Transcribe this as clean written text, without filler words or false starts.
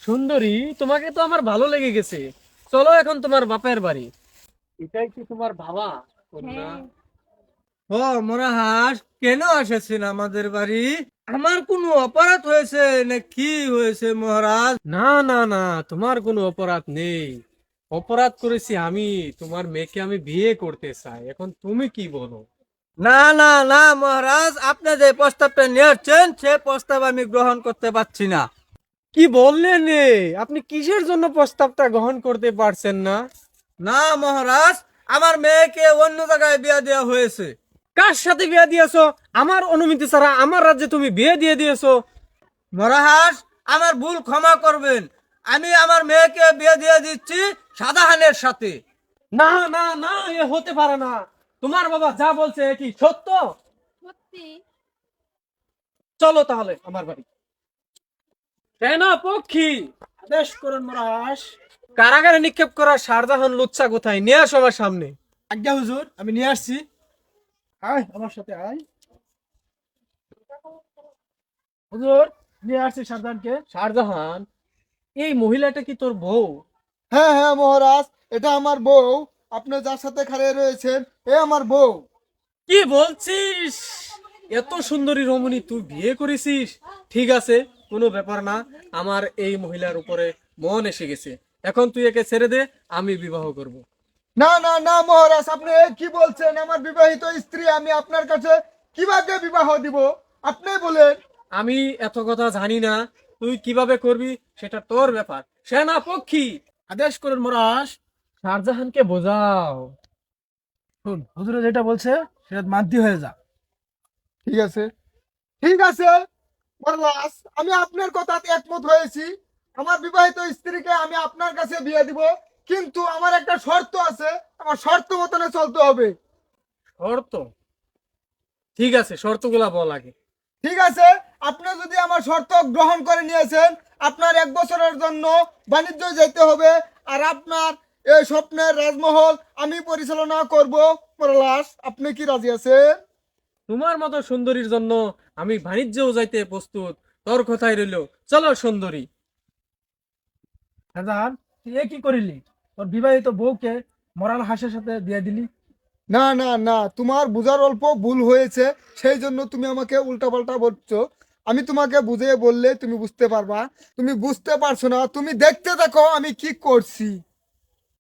সুন্দরী, তোমাকে তো আমার ভালো লেগে গেছে। চলো এখন তোমার বাপের বাড়ি। এটাই কি তোমার ভাবা কন্যা? হ্যাঁ। ও মোরা হাঁস কেন এসেছেন আমাদের বাড়ি? আমার কোনো অপরাধ হয়েছে না কি হয়েছে মহারাজ? না না না, তোমার কোনো অপরাধ নেই। অপরাধ করেছি আমি। তোমার মেয়েকে আমি বিয়ে করতে চাই, এখন তুমি কি বলো? না না না মহারাজ, আপনি যে প্রস্তাবটা নিয়েছেন সে প্রস্তাব আমি গ্রহণ করতে পারছি না। কি বললেন আপনি কিসের জন্য প্রস্তাবটা গ্রহণ করতে পারছেন না? না মহারাজ, আমার মেয়েকে অন্য জায়গায় বিয়ে দেওয়া হয়েছে। কার সাথে বিয়ে দিয়েছো? আমার অনুমতি ছাড়া আমার রাজ্যে তুমি বিয়ে দিয়ে দিয়েছো। মহারাজ, আমার ভুল ক্ষমা করবেন। আমি আমার মেয়েকে বিয়ে দিয়ে দিচ্ছি সাদাহানের সাথে। না না না, এ হতে পারে না। তোমার বাবা যা বলছে এ কি সত্য? সত্যি। চলো তাহলে আমার বাড়ি। সেনাপক্ষী, আদেশ করুন মহারাজ। কারাগারে নিক্ষেপ করা শারজাহান লুচ্চা কোথায়? নিয়ে আসো আমার সামনে। আজ্ঞা হুজুর, আমি নিয়ে আসছি। আয় আমার সাথে আয়। হুজুর, নিয়ে আসছি শারদানকে। শারজাহান, এই মহিলাটা কি তোর বউ? হ্যাঁ হ্যাঁ মহারাজ, এটা আমার বউ। আপনি যার সাথে খাড়িয়ে রয়েছেন এ আমার বউ। কি বলছিস? এত সুন্দরী রমণী তুই বিয়ে করেছিস? ঠিক আছে, কোনো ব্যাপার না। আমার এই মহিলার উপরে মন এসে গেছে। এখন তুই একে ছেড়ে দে, আমি বিবাহ করব। না না না মহারাজ, আপনি এ কি বলছেন? আমার বিবাহিত স্ত্রী আমি আপনার কাছে কিভাবে বিবাহ দিব? আপনি বলেন। আমি এত কথা জানি না, তুই কিভাবে করবি সেটা তোর ব্যাপার। সেনাপক্ষী, আদেশ করুন মহারাজ। শাহজাহানকে বোঝাও। শুন, হুজুরে যেটা বলছে সেটা মানতে হয়ে যা। ঠিক আছে, ঠিক আছে মহারাজ, আমি আপনার কথাতে একমত হয়েছি। আমার বিবাহিত স্ত্রীকে আমি আপনার কাছে বিয়ে দিব, কিন্তু আমার একটা শর্ত আছে। আমার শর্ত মতনে চলতে হবে। শর্ত? ঠিক আছে, শর্তগুলা বল আগে। ঠিক আছে, আপনি যদি আমার শর্ত গ্রহণ করে নিয়েছেন, আপনার 1 বছরের জন্য বাণিজ্য যেতে হবে। আর আপনার এই স্বপ্নের রাজমহল আমি পরিচালনা করব। পরলাশ, আপনি কি রাজি আছেন? তোমার মতো সুন্দরীর জন্য আমি বাণিজ্যও যাইতে প্রস্তুত। তোর কথাই রইলো। চলো সুন্দরী। শাহজাহান, তুই এ কি করিলি? তোর বিবাহিত বউকে মরাল হাঁসের সাথে দিয়ে দিলি। না না না, তোমার বুঝার অল্প ভুল হয়েছে, সেই জন্য তুমি আমাকে উল্টাপাল্টা বলছো। আমি তোমাকে বুঝিয়ে বললে তুমি বুঝতে পারবা। তুমি বুঝতে পারছো না, তুমি দেখতে দেখো আমি কি করছি।